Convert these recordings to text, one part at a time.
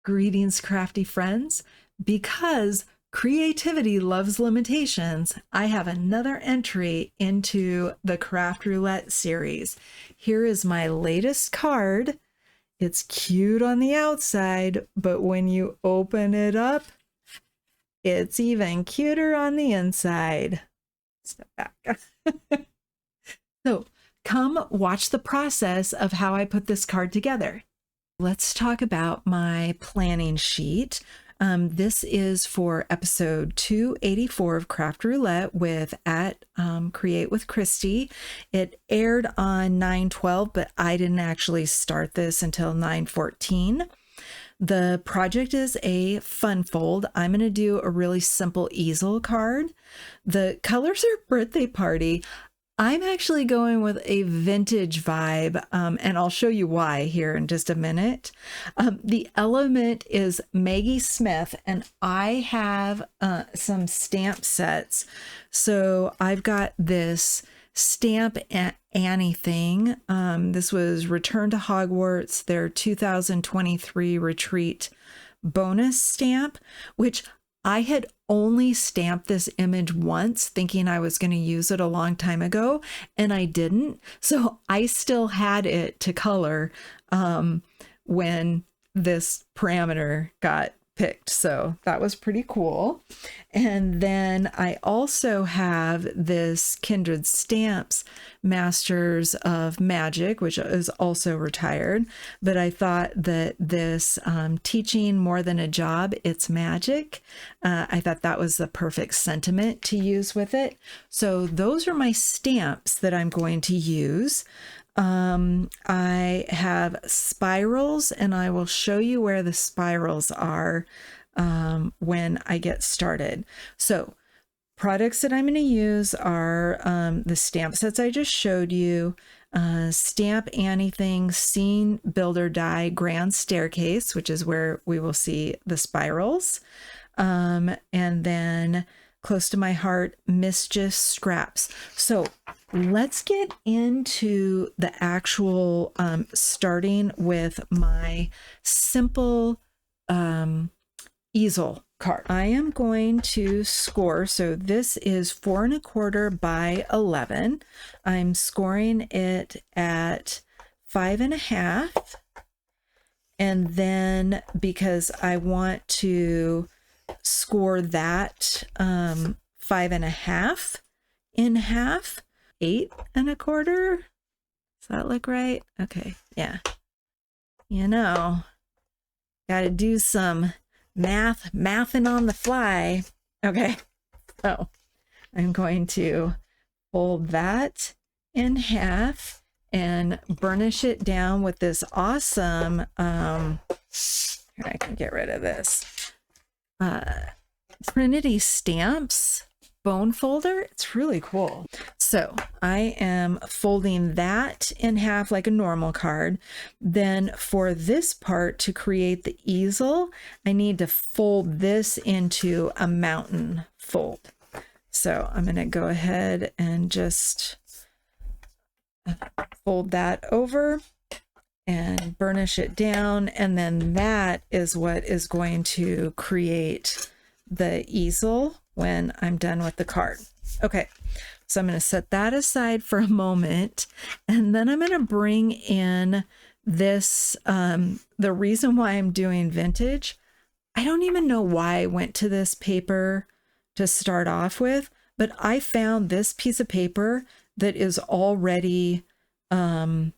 Greetings, crafty friends. Because creativity loves limitations, I have another entry into the Craft Roulette series. Here is my latest card. It's cute on the outside, but when you open it up, it's even cuter on the inside. Step back. So come watch the process of how I put this card together. Let's talk about my planning sheet. This is for episode 284 of Craft Roulette with Create with Christy. It aired on 9/12, but I didn't actually start this until 9/14. The project is a fun fold. I'm going to do a really simple easel card. The colors are birthday party. I'm actually going with a vintage vibe, and I'll show you why here in just a minute. The element is Maggie Smith, and I have some stamp sets. So I've got this Stamp Anniething. This was Return to Hogwarts, their 2023 retreat bonus stamp, which I had only stamped this image once, thinking I was going to use it a long time ago, and I didn't. So I still had it to color when this parameter got picked. So that was pretty cool. And then I also have this Kindred Stamps Masters of Magic, which is also retired. But I thought that this teaching more than a job, it's magic. I thought that was the perfect sentiment to use with it. So those are my stamps that I'm going to use. I have spirals, and I will show you where the spirals are when I get started. So products that I'm going to use are the stamp sets I just showed you, Stamp Anniething Scene Builder Die Grand Staircase, which is where we will see the spirals, and then close to my heart, Mischief Scraps. So let's get into the actual starting with my simple easel card. I am going to score. So this is 4 1/4 by 11. I'm scoring it at 5 1/2. And then because I want to score that 5 1/2 in half, 8 1/4. Does that look right? Okay, yeah. You know, got to do some mathing on the fly. Okay, so I'm going to fold that in half and burnish it down with this awesome, here, I can get rid of this, Trinity Stamps bone folder. It's really cool. So I am folding that in half like a normal card. Then for this part to create the easel, I need to fold this into a mountain fold. So I'm going to go ahead and just fold that over and burnish it down. And then that is what is going to create the easel when I'm done with the card. Okay, so I'm going to set that aside for a moment, and then I'm going to bring in this, the reason why I'm doing vintage. I don't even know why I went to this paper to start off with, but I found this piece of paper that is already has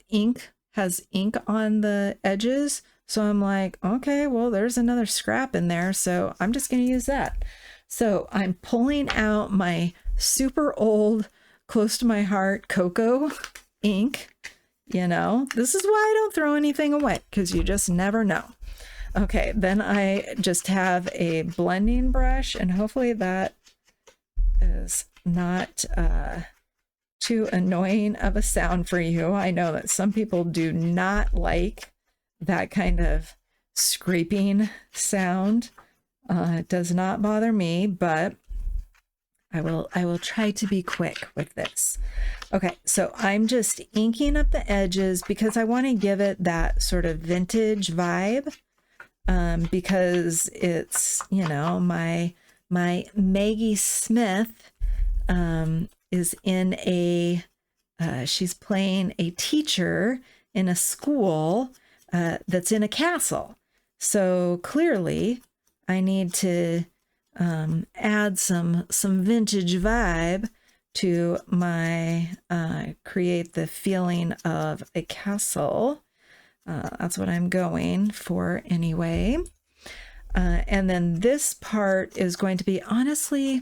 ink on the edges. So I'm like, okay, well, there's another scrap in there, so I'm just going to use that. So I'm pulling out my super old, close to my heart, cocoa ink. You know, this is why I don't throw anything away, because you just never know. Okay, then I just have a blending brush, and hopefully that is not too annoying of a sound for you. I know that some people do not like that kind of scraping sound. It does not bother me, but I will try to be quick with this. Okay, so I'm just inking up the edges because I want to give it that sort of vintage vibe, because it's, you know, my Maggie Smith is in a, she's playing a teacher in a school that's in a castle. So clearly I need to add some vintage vibe to my, create the feeling of a castle. That's what I'm going for anyway. And then this part is going to be, honestly,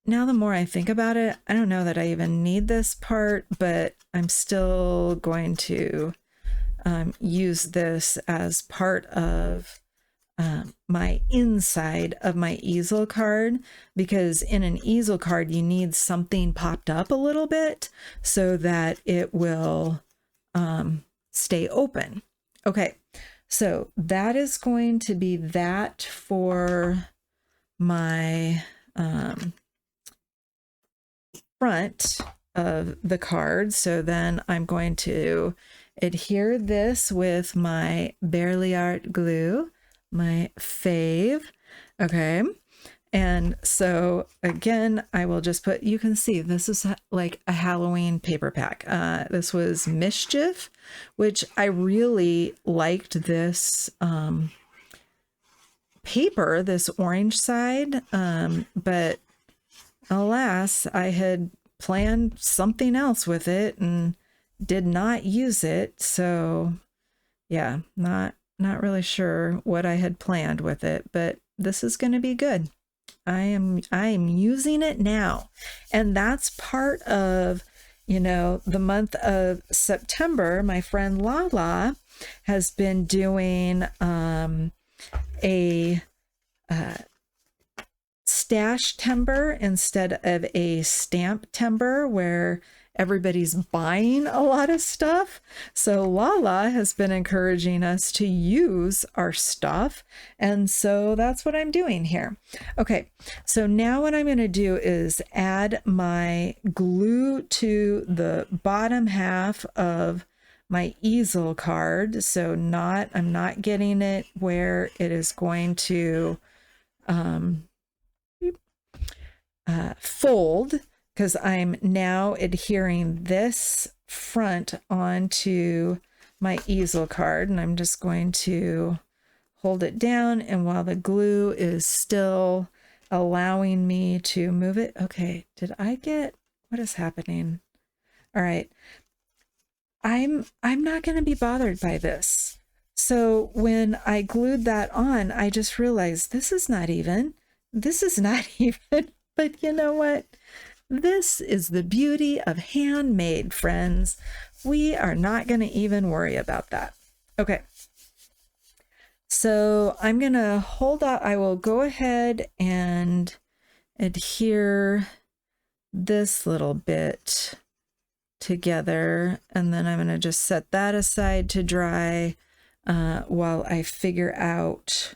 now the more I think about it, I don't know that I even need this part, but I'm still going to use this as part of my inside of my easel card, because in an easel card you need something popped up a little bit so that it will stay open. Okay, so that is going to be that for my front of the card. So then I'm going to adhere this with my Barely Art glue, my fave. Okay, and so again, I will just put, you can see this is like a Halloween paper pack. This was Mischief, which I really liked this paper, this orange side, but alas, I had planned something else with it and did not use it. So yeah, not really sure what I had planned with it, but this is going to be good. I am using it now. And that's part of, you know, the month of September. My friend Lala has been doing a stash timber instead of a stamp timber where everybody's buying a lot of stuff. So Lala has been encouraging us to use our stuff. And so that's what I'm doing here. Okay, so now what I'm going to do is add my glue to the bottom half of my easel card. So I'm not getting it where it is going to fold, because I'm now adhering this front onto my easel card, and I'm just going to hold it down, and while the glue is still allowing me to move it. Okay, did I get, what is happening? All right, I'm not going to be bothered by this. So when I glued that on, I just realized this is not even, but you know what? This is the beauty of handmade, friends. We are not going to even worry about that. Okay. So I'm going to hold out. I will go ahead and adhere this little bit together, and then I'm going to just set that aside to dry while I figure out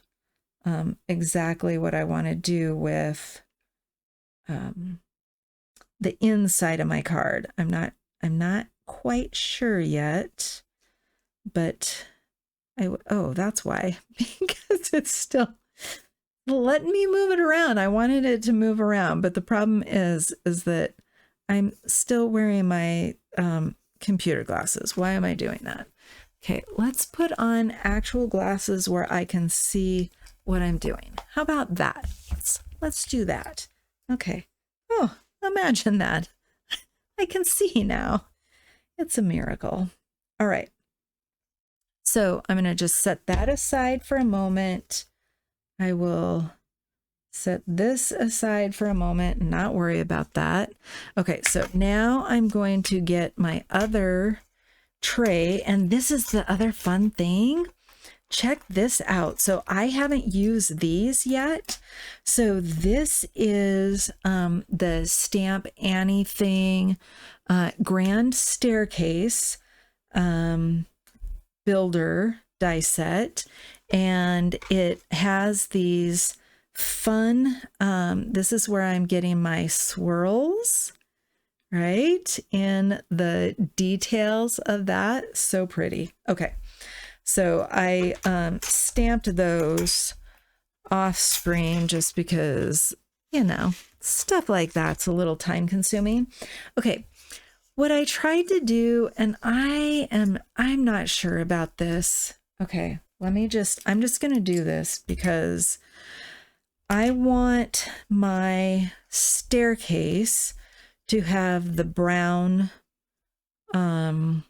exactly what I want to do with the inside of my card. I'm not quite sure yet, but oh, that's why, because it's still letting me move it around. I wanted it to move around, but the problem is that I'm still wearing my computer glasses. Why am I doing that? Okay, let's put on actual glasses where I can see what I'm doing. How about that? Let's do that. Okay. Oh, imagine that. I can see now. It's a miracle. All right. So I'm going to just set that aside for a moment. I will set this aside for a moment and not worry about that. Okay, so now I'm going to get my other tray, and this is the other fun thing. Check this out. So I haven't used these yet. So this is the Stamp Anniething Grand Staircase builder die set, and it has these Funn. This is where I'm getting my swirls, right? In the details of that. So pretty. Okay. So I stamped those off screen just because, you know, stuff like that's a little time consuming. Okay. What I tried to do, and I'm not sure about this. Okay. I'm just going to do this because I want my staircase to have the brown hand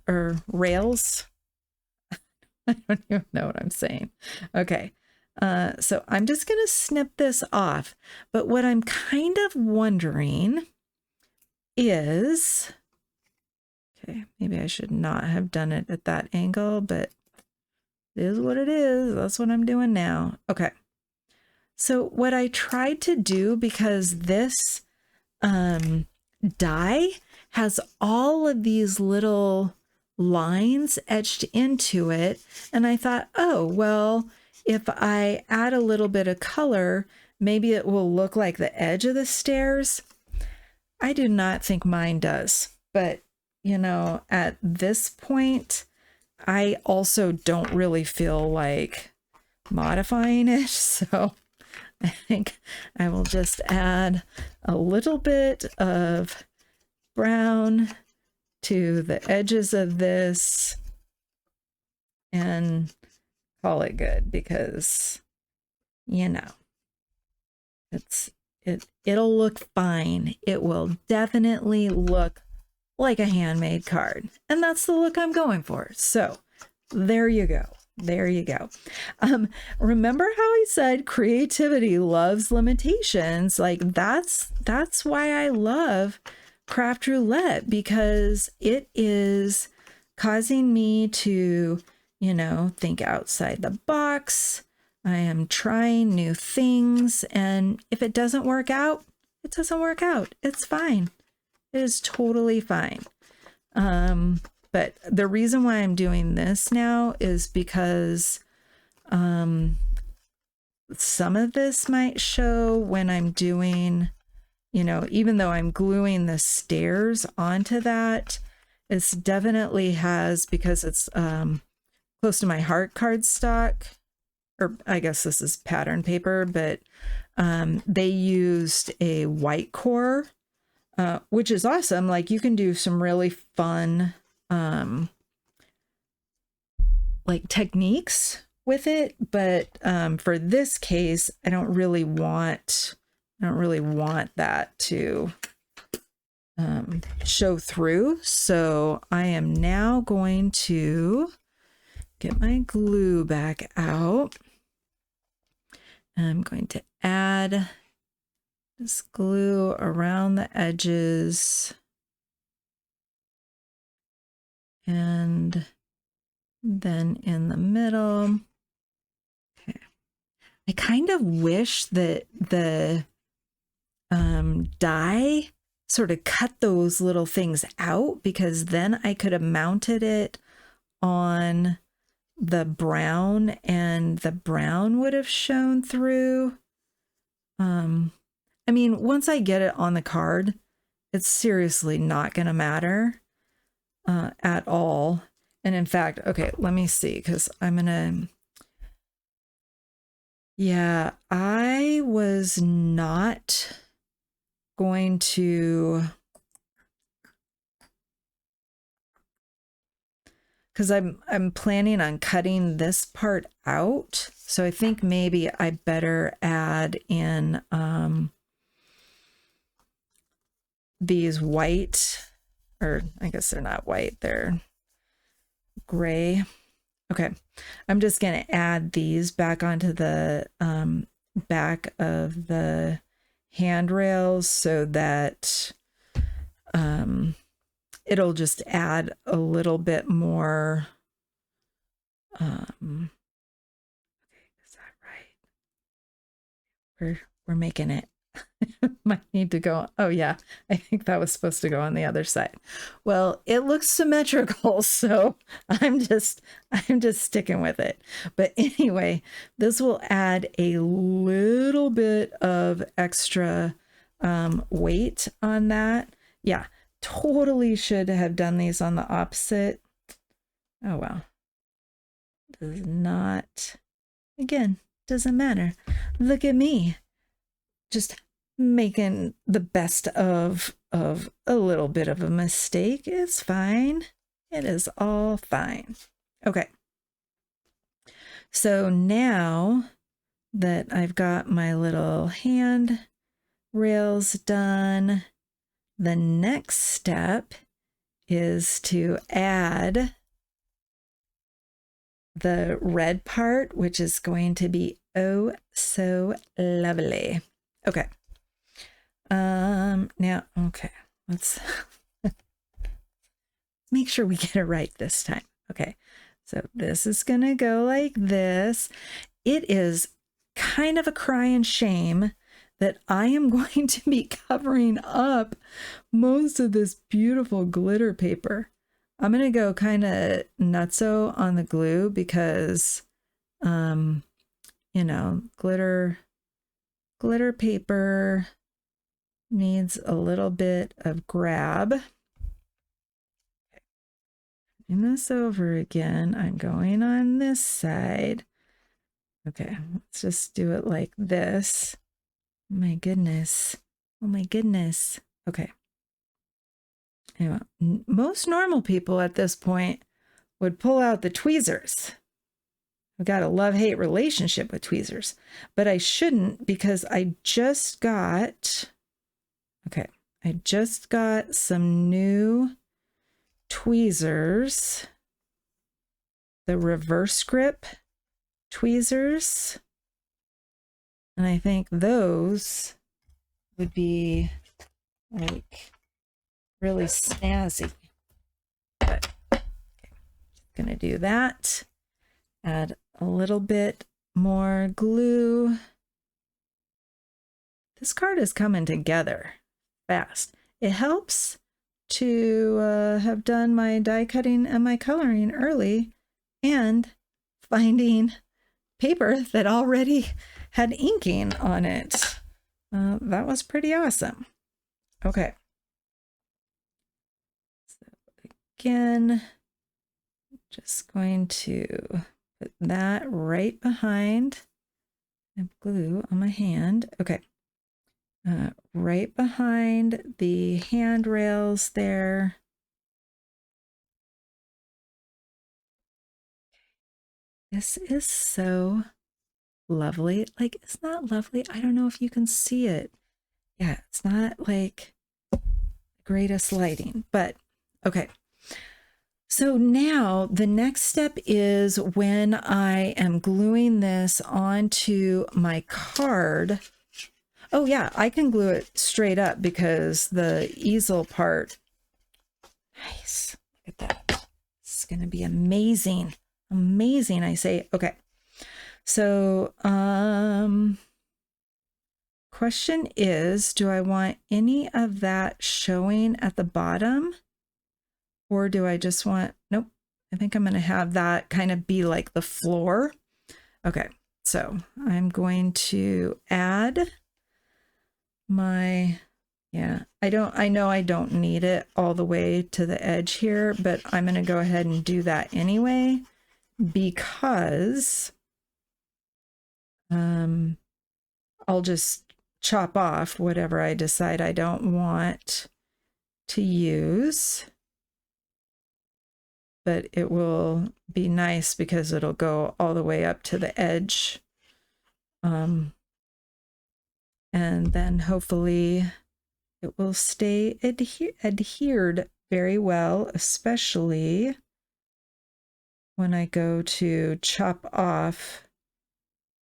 or rails. I don't even know what I'm saying. Okay. So I'm just going to snip this off. But what I'm kind of wondering is, okay, maybe I should not have done it at that angle, but it is what it is. That's what I'm doing now. Okay. So what I tried to do, because this die has all of these little lines etched into it, and I thought, oh, well, if I add a little bit of color, maybe it will look like the edge of the stairs. I do not think mine does, but you know, at this point, I also don't really feel like modifying it, so I think I will just add a little bit of brown to the edges of this and call it good, because, you know, it'll look fine. It will definitely look like a handmade card, and that's the look I'm going for. So there you go. There you go. Remember how I said creativity loves limitations? Like that's why I love Craft Roulette, because it is causing me to, you know, think outside the box. I am trying new things, and if it doesn't work out, it doesn't work out. It's fine. It is totally fine. But the reason why I'm doing this now is because some of this might show when I'm doing, you know, even though I'm gluing the stairs onto that, it's definitely has, because it's close to my heart cardstock, or I guess this is pattern paper, but they used a white core, which is awesome. Like you can do some really fun like techniques with it, but for this case, I don't really want that to show through. So I am now going to get my glue back out. I'm going to add this glue around the edges. And then in the middle. Okay. I kind of wish that the die sort of cut those little things out, because then I could have mounted it on the brown and the brown would have shown through. I mean, once I get it on the card, it's seriously not going to matter at all. And in fact, okay, let me see, because I'm gonna, yeah, I was not going to, because I'm planning on cutting this part out. So I think maybe I better add in these white, or I guess they're not white, they're gray. Okay, I'm just going to add these back onto the back of the handrails so that it'll just add a little bit more. Okay, is that right? We're making it. Might need to go. Oh yeah, I think that was supposed to go on the other side. Well, it looks symmetrical, so I'm just sticking with it. But anyway, this will add a little bit of extra weight on that. Yeah, totally should have done these on the opposite. Oh well. Does not, again, doesn't matter. Look at me. Just making the best of a little bit of a mistake. It's fine. It is all fine. Okay. So now that I've got my little hand rails done, the next step is to add the red part, which is going to be oh so lovely. Okay. Now, okay, let's make sure we get it right this time. Okay, so this is gonna go like this. It is kind of a crying shame that I am going to be covering up most of this beautiful glitter paper. I'm gonna go kind of nutso on the glue because, you know, glitter paper needs a little bit of grab. Turning this over again. I'm going on this side. Okay, let's just do it like this. Oh my goodness. Oh my goodness. Okay. Anyway, most normal people at this point would pull out the tweezers. I've got a love-hate relationship with tweezers, but I shouldn't because I just got, okay, I just got some new tweezers, the reverse grip tweezers, and I think those would be like really snazzy. But okay, gonna do that. Add a little bit more glue. This card is coming together fast. It helps to have done my die cutting and my coloring early and finding paper that already had inking on it. That was pretty awesome. Okay. So again, just going to put that right behind. I have glue on my hand. Okay. Right behind the handrails there. This is so lovely. Like, it's not lovely. I don't know if you can see it. Yeah, it's not like the greatest lighting, but okay. So now the next step is when I am gluing this onto my card. Oh yeah, I can glue it straight up because the easel part, nice, look at that. It's gonna be amazing, amazing, I say. Okay, so question is, do I want any of that showing at the bottom? Or do I just want, nope, I think I'm gonna have that kind of be like the floor. Okay, so I'm going to add my, yeah, I know I don't need it all the way to the edge here, but I'm gonna go ahead and do that anyway because I'll just chop off whatever I decide I don't want to use. But it will be nice because it'll go all the way up to the edge. And then hopefully it will stay adhered very well, especially when I go to chop off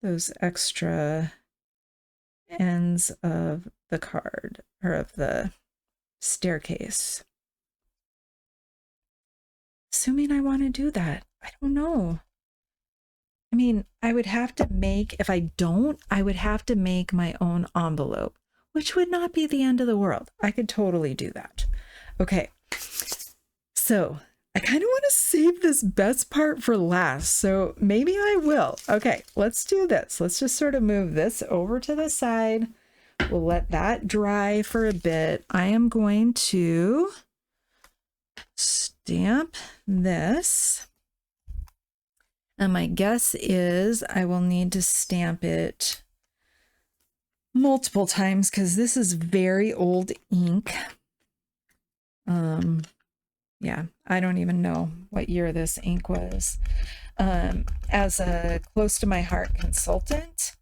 those extra ends of the card or of the staircase. Assuming I want to do that. I don't know. I mean, I would have to make, if I don't, I would have to make my own envelope, which would not be the end of the world. I could totally do that. Okay. So I kind of want to save this best part for last. So maybe I will. Okay, let's do this. Let's just sort of move this over to the side. We'll let that dry for a bit. I am going to stamp this. And my guess is I will need to stamp it multiple times because this is very old ink. Yeah, I don't even know what year this ink was. As a close to my heart consultant,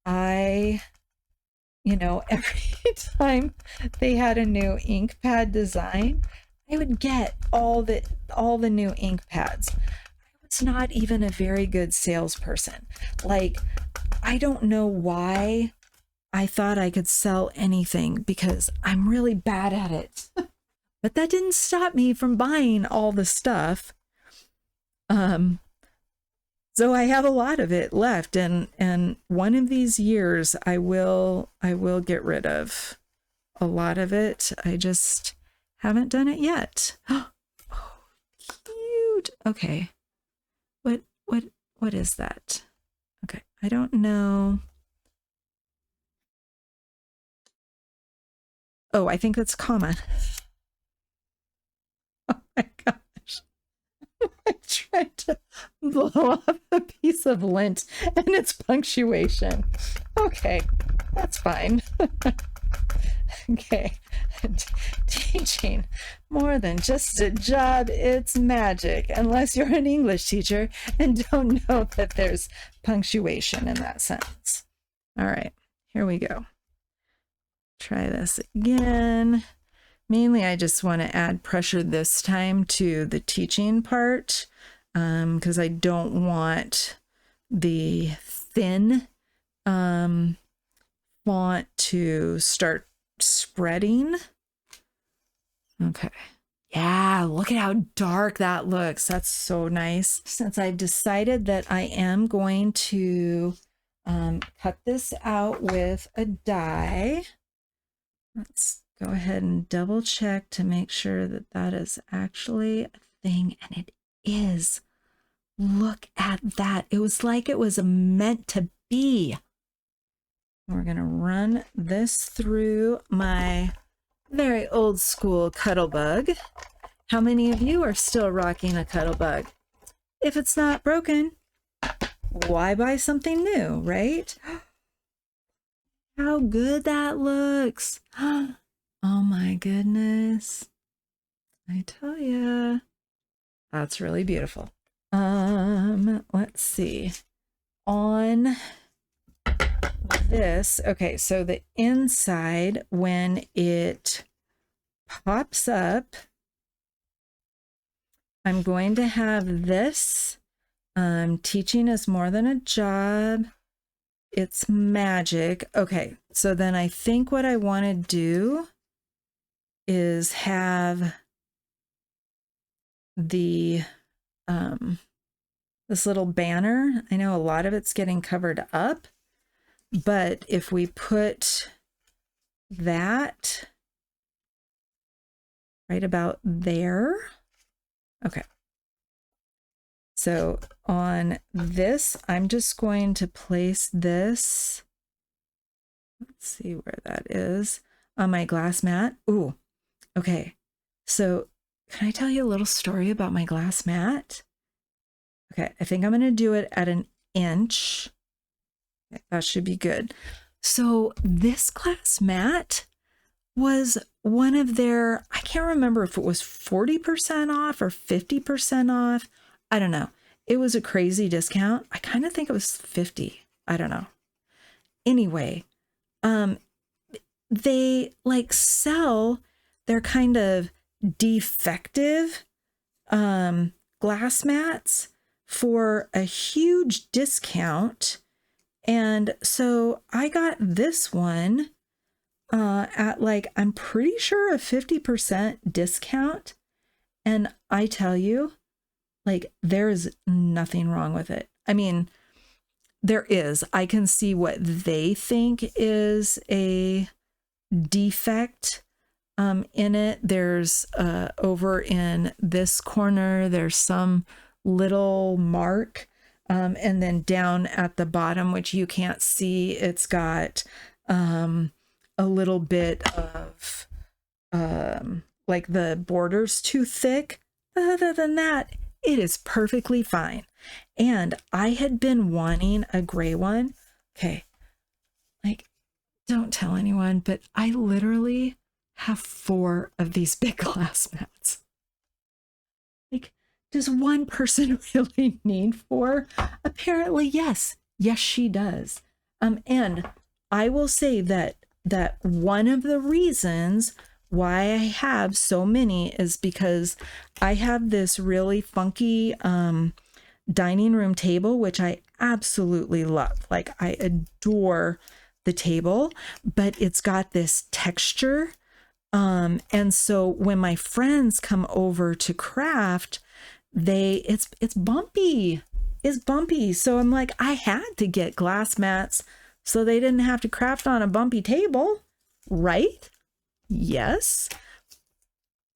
every time they had a new ink pad design, I would get all the new ink pads. I was not even a very good salesperson. Like, I don't know why I thought I could sell anything because I'm really bad at it. But that didn't stop me from buying all the stuff. So I have a lot of it left, and one of these years I will get rid of a lot of it. I just haven't done it yet. Oh, cute. Okay. What is that? Okay, I don't know. Oh, I think that's comma. Oh my gosh. I tried to blow up a piece of lint and it's punctuation. Okay, that's fine. Okay. Teaching more than just a job, it's magic, unless you're an English teacher and don't know that there's punctuation in that sentence. All right, here we go. Try this again. Mainly, I just want to add pressure this time to the teaching part because I don't want the thin font to start spreading. Okay. Yeah, look at how dark that looks. That's so nice. Since I've decided that I am going to cut this out with a die, let's go ahead and double check to make sure that that is actually a thing, and it is. Look at that. It was like it was meant to be. We're going to run this through my very old school Cuttlebug. How many of you are still rocking a Cuttlebug? If it's not broken, why buy something new, right? How good that looks. Oh my goodness. I tell ya, that's really beautiful. Let's see. On this, okay, so the inside, when it pops up, I'm going to have this. Teaching is more than a job. It's magic. Okay, so then I think what I want to do is have the this little banner. I know a lot of it's getting covered up, but if we put that right about there. Okay. So on this, I'm just going to place this, let's see where that is, on my glass mat. Ooh, okay. So can I tell you a little story about my glass mat? Okay, I think I'm going to do it at 1 inch. Okay, that should be good. So this glass mat was one of their, I can't remember if it was 40% off or 50% off. I don't know. It was a crazy discount. I kind of think it was 50. I don't know. Anyway, they like sell their kind of defective glass mats for a huge discount. And so I got this one at like, I'm pretty sure a 50% discount. And I tell you, like, there's nothing wrong with it. I mean, there is. I can see what they think is a defect in it. There's over in this corner, there's some little mark. And then down at the bottom, which you can't see, it's got a little bit of like the border's too thick. Other than that, it is perfectly fine. And I had been wanting a gray one. Okay, like, don't tell anyone, but I literally have 4 of these big glass mats. Like, does one person really need 4? Apparently, yes. Yes, she does. And I will say that one of the reasons why I have so many is because I have this really funky dining room table, which I absolutely love. Like, I adore the table, but it's got this texture. And so when my friends come over to craft, it's bumpy. It's bumpy. So I'm like, I had to get glass mats so they didn't have to craft on a bumpy table, right? Yes.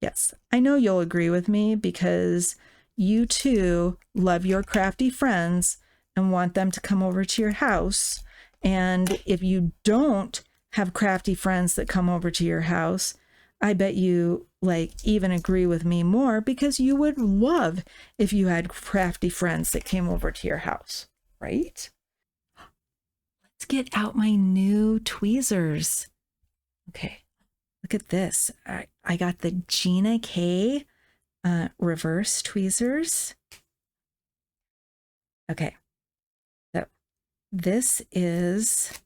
Yes. I know you'll agree with me because you too love your crafty friends and want them to come over to your house. And if you don't have crafty friends that come over to your house, I bet you like even agree with me more because you would love if you had crafty friends that came over to your house, right? Let's get out my new tweezers. Okay, look at this. I got the Gina K reverse tweezers. Okay, so this is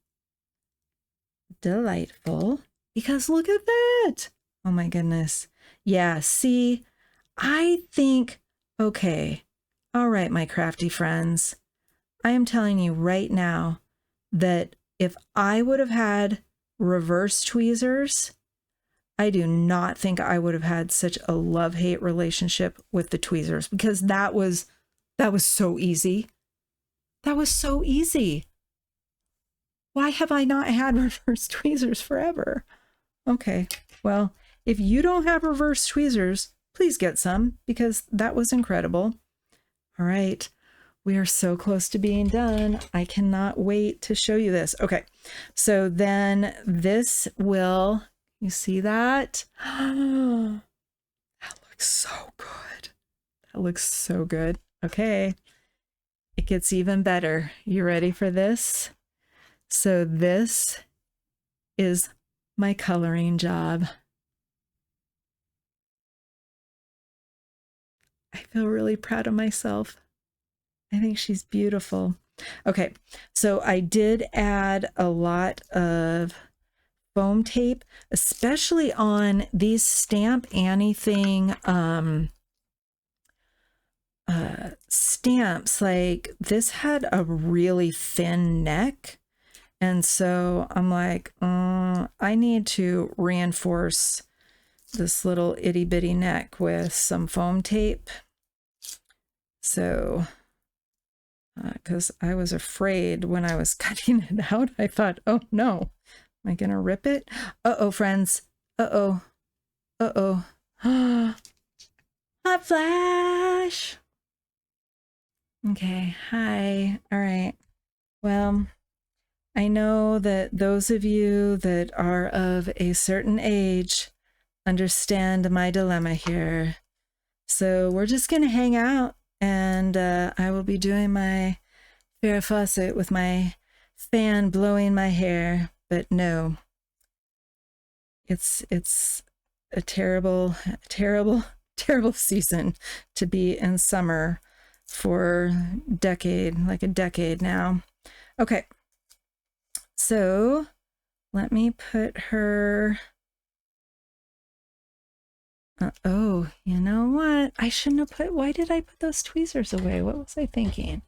delightful because look at that. Oh my goodness. Yeah, see, I think, okay, all right, my crafty friends, I am telling you right now that if I would have had reverse tweezers, I do not think I would have had such a love-hate relationship with the tweezers because that was so easy. That was so easy. Why have I not had reverse tweezers forever? Okay, well, if you don't have reverse tweezers, please get some because that was incredible. All right, we are so close to being done. I cannot wait to show you this. Okay, so then this will, you see that? That looks so good. That looks so good. Okay, it gets even better. You ready for this? So this is my coloring job. I feel really proud of myself. I think she's beautiful. Okay, so I did add a lot of foam tape, especially on these Stamp Anniething stamps. Like this had a really thin neck. And so I'm like, I need to reinforce this little itty bitty neck with some foam tape. So, because I was afraid when I was cutting it out, I thought, oh no, am I going to rip it? Uh-oh, friends. Uh-oh. Uh-oh. Hot flash. Okay, hi. All right. Well, I know that those of you that are of a certain age understand my dilemma here. So we're just going to hang out and I will be doing my Farrah Fawcett with my fan blowing my hair. But no, it's a terrible, terrible, terrible season to be in summer for a decade now. Okay. So let me put her, oh, you know what? I shouldn't have put, why did I put those tweezers away? What was I thinking?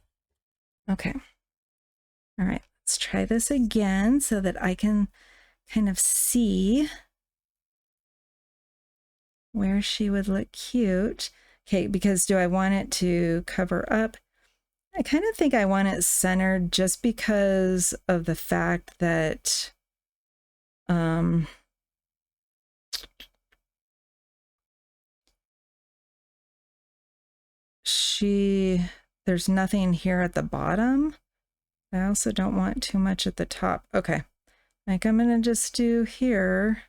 Okay. All right, let's try this again so that I can kind of see where she would look cute. Okay, because do I want it to cover up? I kind of think I want it centered just because of the fact that there's nothing here at the bottom. I also don't want too much at the top. Okay, like I'm gonna just do here.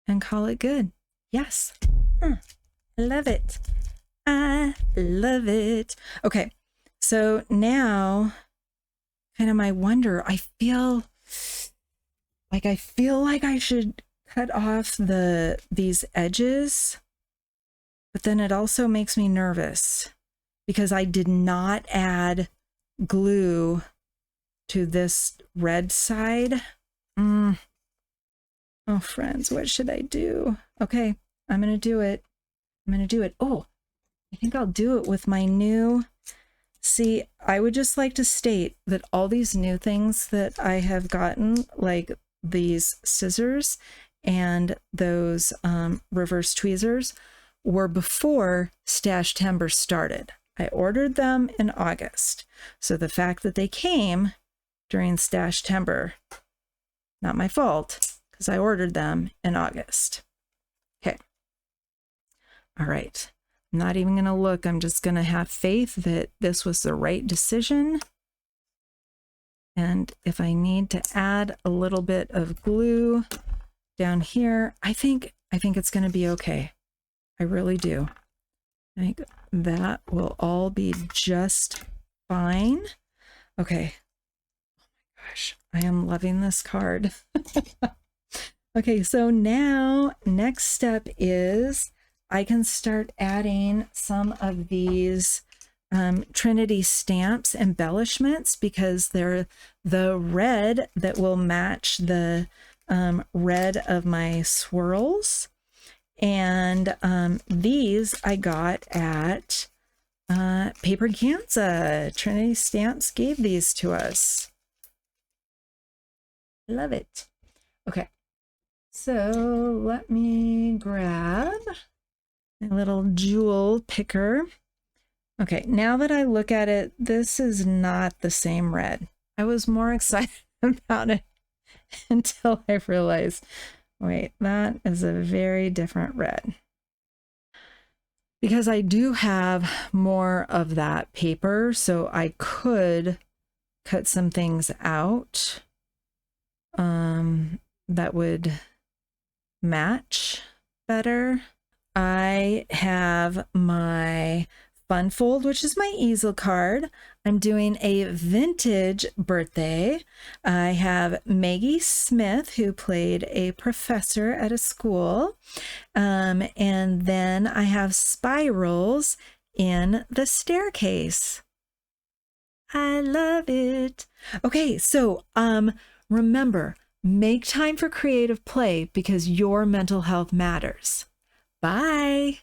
And call it good. Yes, I love it. I love it. Okay, so now kind of my wonder, I feel like I should cut off these edges, but then it also makes me nervous because I did not add glue to this red side. Oh, friends, what should I do? Okay, I'm gonna do it. Oh, I think I'll do it with my new... See, I would just like to state that all these new things that I have gotten, like these scissors and those reverse tweezers, were before Stashtember started. I ordered them in August. So the fact that they came during Stashtember, not my fault, because I ordered them in August. Okay. All right. I'm not even going to look. I'm just going to have faith that this was the right decision. And if I need to add a little bit of glue down here, I think it's going to be okay. I really do. I think that will all be just fine. Okay. Oh my gosh, I am loving this card. Okay, so now next step is I can start adding some of these Trinity Stamps embellishments because they're the red that will match the red of my swirls. And these I got at Paper Kansas. Trinity Stamps gave these to us. Love it. Okay. So let me grab a little jewel picker. Okay, now that I look at it, this is not the same red. I was more excited about it until I realized, wait, that is a very different red. Because I do have more of that paper, so I could cut some things out that would match better. I have my Funn fold, which is my easel card. I'm doing a vintage birthday. I have Maggie Smith, who played a professor at a school. And then I have spirals in the staircase. I love it. Okay, so remember, make time for creative play because your mental health matters. Bye.